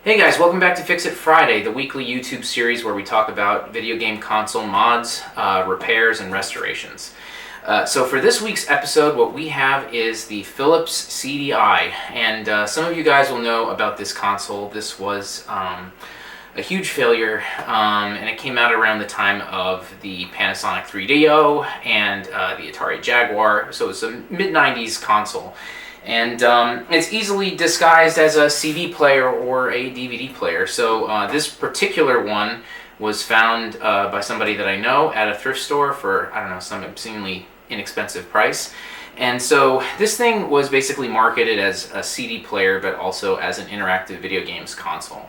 Hey guys, welcome back to Fix It Friday, the weekly YouTube series where we talk about video game console mods, repairs, and restorations. So for this week's episode, what we have is the Philips CDI, and some of you guys will know about this console. This was a huge failure, and it came out around the time of the Panasonic 3DO and the Atari Jaguar, so it's a mid-90s console. And it's easily disguised as a CD player or a DVD player. So this particular one was found by somebody that I know at a thrift store for, I don't know, some obscenely inexpensive price. And so this thing was basically marketed as a CD player, but also as an interactive video games console.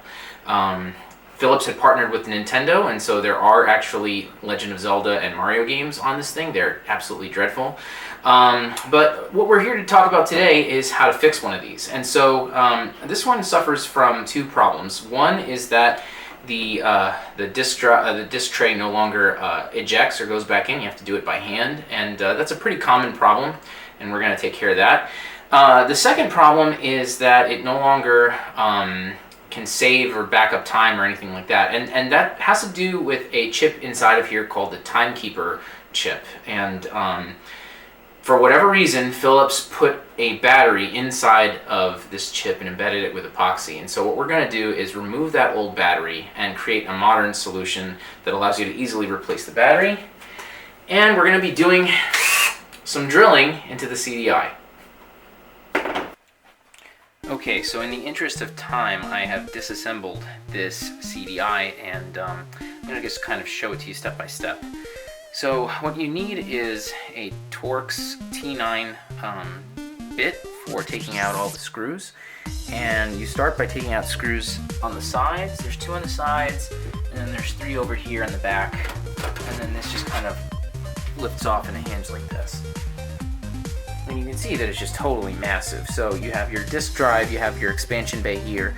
Philips had partnered with Nintendo, and so there are actually Legend of Zelda and Mario games on this thing. They're absolutely dreadful. But what we're here to talk about today is how to fix one of these. And so this one suffers from two problems. One is that the disc tray no longer ejects or goes back in. You have to do it by hand, and that's a pretty common problem, and we're going to take care of that. The second problem is that it no longer can save or back up time or anything like that. And that has to do with a chip inside of here called the Timekeeper chip. And for whatever reason, Philips put a battery inside of this chip and embedded it with epoxy. And so what we're going to do is remove that old battery and create a modern solution that allows you to easily replace the battery. And we're going to be doing some drilling into the CDI. Okay, so in the interest of time, I have disassembled this CDI, and I'm going to just kind of show it to you step by step. So what you need is a Torx T9 bit for taking out all the screws, and you start by taking out screws on the sides. There's 2 on the sides, and then there's 3 over here in the back, and then this just kind of lifts off in a hinge like this. And you can see that it's just totally massive. So you have your disk drive, you have your expansion bay here,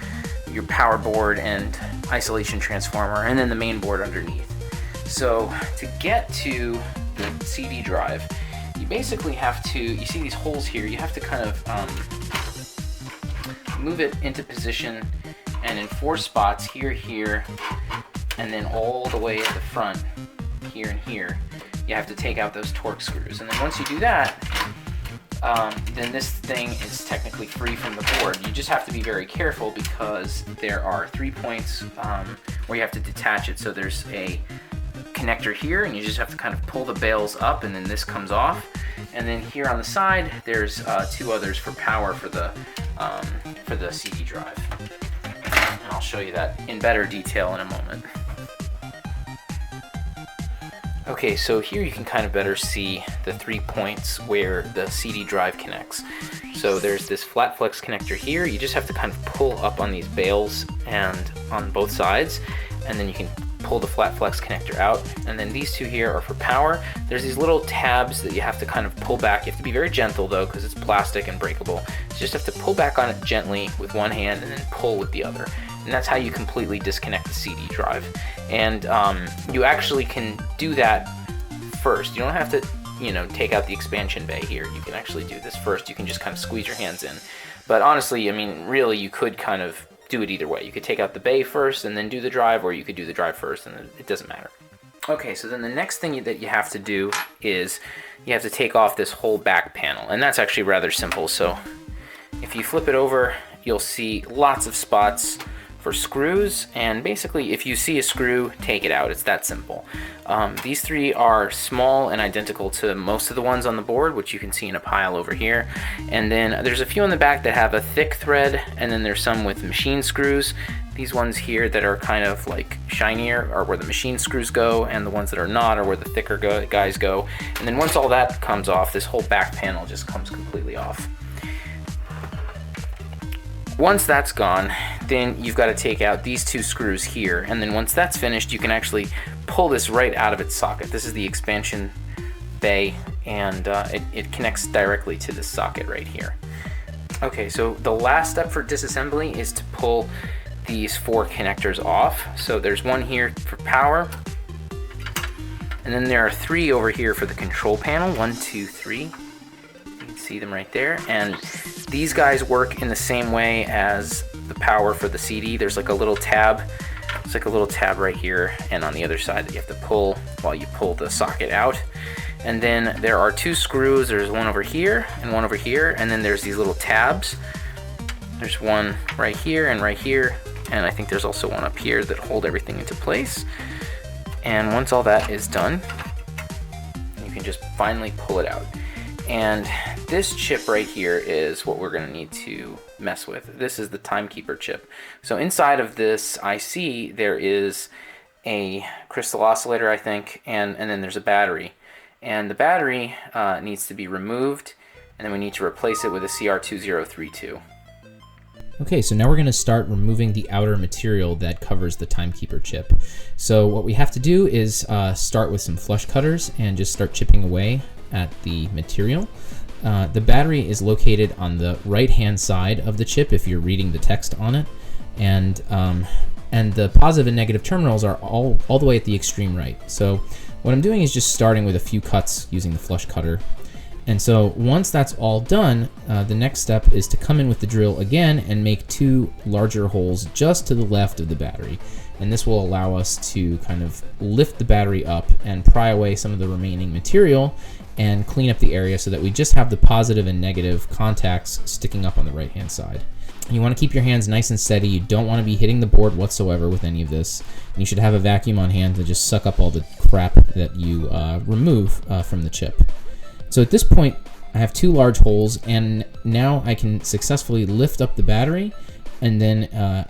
your power board and isolation transformer, and then the main board underneath. So to get to the CD drive, you basically have to, you see these holes here, you have to kind of move it into position, and in 4 spots, here, and then all the way at the front, here and here, you have to take out those Torx screws. And then once you do that, then this thing is technically free from the board. You just have to be very careful because there are 3 points where you have to detach it. So there's a connector here, and you just have to kind of pull the bails up, and then this comes off. And then here on the side, there's 2 others for power for the CD drive. And I'll show you that in better detail in a moment. Okay, so here you can kind of better see the 3 points where the CD drive connects. So there's this flat flex connector here. You just have to kind of pull up on these bails and on both sides, and then you can pull the flat flex connector out. And then these 2 here are for power. There's these little tabs that you have to kind of pull back. You have to be very gentle though, because it's plastic and breakable. You just have to pull back on it gently with one hand and then pull with the other. And that's how you completely disconnect the CD drive. And you actually can do that first. You don't have to, take out the expansion bay here. You can actually do this first. You can just kind of squeeze your hands in. But honestly, really, you could kind of do it either way. You could take out the bay first and then do the drive, or you could do the drive first, and it doesn't matter. Okay, so then the next thing that you have to do is you have to take off this whole back panel, and that's actually rather simple. So if you flip it over, you'll see lots of spots for screws, and basically if you see a screw, take it out. It's that simple. These 3 are small and identical to most of the ones on the board, which you can see in a pile over here. And then there's a few in the back that have a thick thread, and then there's some with machine screws. These ones here that are kind of like shinier are where the machine screws go, and the ones that are not are where the thicker guys go. And then once all that comes off, this whole back panel just comes completely off. Once that's gone, then you've got to take out these 2 screws here, and then once that's finished, you can actually pull this right out of its socket. This is the expansion bay, and it connects directly to this socket right here. Okay, so the last step for disassembly is to pull these 4 connectors off. So there's 1 here for power, and then there are 3 over here for the control panel. 1, 2, 3. You can see them right there, and these guys work in the same way as the power for the CD, there's like a little tab. It's like a little tab right here, and on the other side that you have to pull while you pull the socket out. And then there are two screws. There's one over here and one over here, and then there's these little tabs. There's one right here and right here, and I think there's also one up here that hold everything into place. And once all that is done, you can just finally pull it out. And this chip right here is what we're going to need to mess with. This is the Timekeeper chip. So inside of this IC, there is a crystal oscillator, I think, and then there's a battery. And the battery needs to be removed, and then we need to replace it with a CR2032. Okay, so now we're going to start removing the outer material that covers the Timekeeper chip. So what we have to do is start with some flush cutters and just start chipping away at the material. The battery is located on the right-hand side of the chip if you're reading the text on it, and the positive and negative terminals are all the way at the extreme right. So what I'm doing is just starting with a few cuts using the flush cutter. And so once that's all done, the next step is to come in with the drill again and make two larger holes just to the left of the battery. And this will allow us to kind of lift the battery up and pry away some of the remaining material and clean up the area so that we just have the positive and negative contacts sticking up on the right-hand side. You want to keep your hands nice and steady. You don't want to be hitting the board whatsoever with any of this. And you should have a vacuum on hand to just suck up all the crap that you remove from the chip. So at this point, I have two large holes, and now I can successfully lift up the battery, and then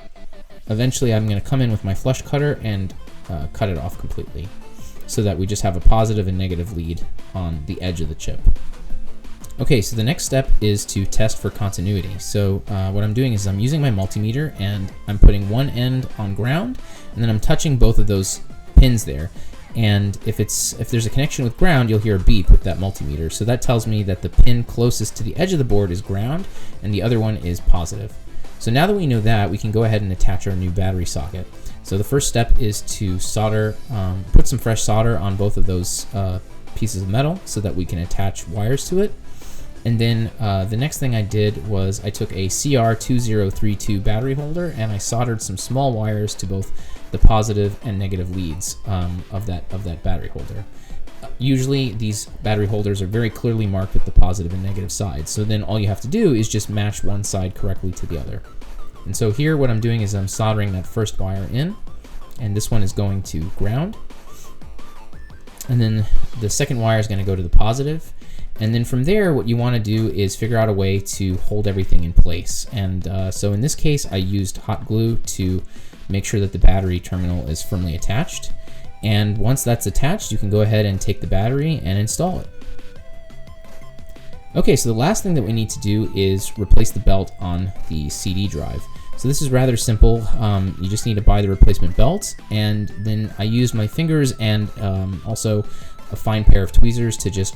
eventually I'm going to come in with my flush cutter and cut it off completely, so that we just have a positive and negative lead on the edge of the chip. Okay, so the next step is to test for continuity. So what I'm doing is I'm using my multimeter, and I'm putting one end on ground, and then I'm touching both of those pins there. And if there's a connection with ground, you'll hear a beep with that multimeter. So that tells me that the pin closest to the edge of the board is ground, and the other one is positive. So now that we know that, we can go ahead and attach our new battery socket. So the first step is to solder, put some fresh solder on both of those pieces of metal so that we can attach wires to it. And then the next thing I did was I took a CR2032 battery holder and I soldered some small wires to both the positive and negative leads of that battery holder. Usually these battery holders are very clearly marked with the positive and negative sides. So then all you have to do is just match one side correctly to the other. And so here what I'm doing is I'm soldering that first wire in, and this one is going to ground. And then the second wire is going to go to the positive. And then from there, what you want to do is figure out a way to hold everything in place. And so in this case, I used hot glue to make sure that the battery terminal is firmly attached. And once that's attached, you can go ahead and take the battery and install it. Okay, so the last thing that we need to do is replace the belt on the CD drive. So this is rather simple. You just need to buy the replacement belt, and then I use my fingers and also a fine pair of tweezers to just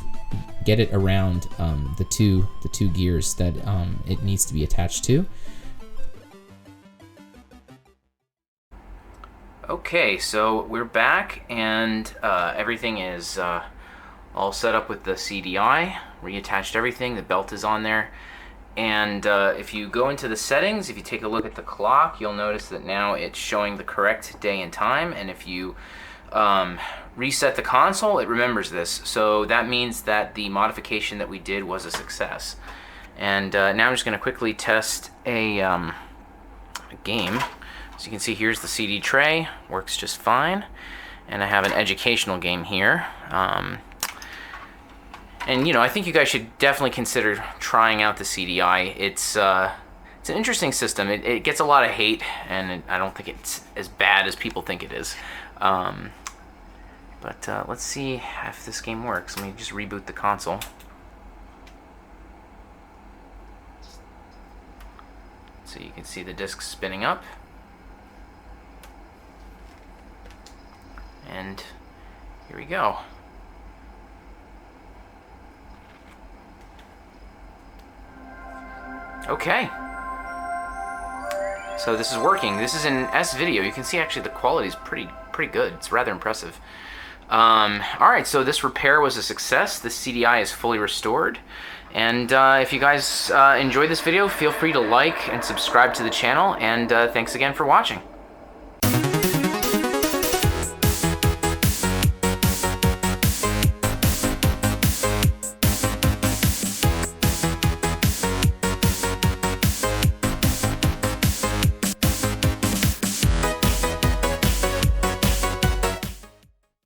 get it around the two gears that it needs to be attached to. Okay, so we're back, and everything is all set up with the CDI. Reattached everything. The belt is on there. And if you go into the settings, if you take a look at the clock, you'll notice that now it's showing the correct day and time. And if you reset the console, it remembers this. So that means that the modification that we did was a success. And now I'm just going to quickly test a game. So you can see here's the CD tray, works just fine. And I have an educational game here. And you know, I think you guys should definitely consider trying out the CDI. It's an interesting system. It gets a lot of hate, and I don't think it's as bad as people think it is. But let's see if this game works. Let me just reboot the console. So you can see the disc spinning up. And here we go. Okay. So this is working. This is in S video. You can see actually the quality is pretty good. It's rather impressive. Alright, so this repair was a success. This CDI is fully restored. And if you guys enjoyed this video, feel free to like and subscribe to the channel, and thanks again for watching.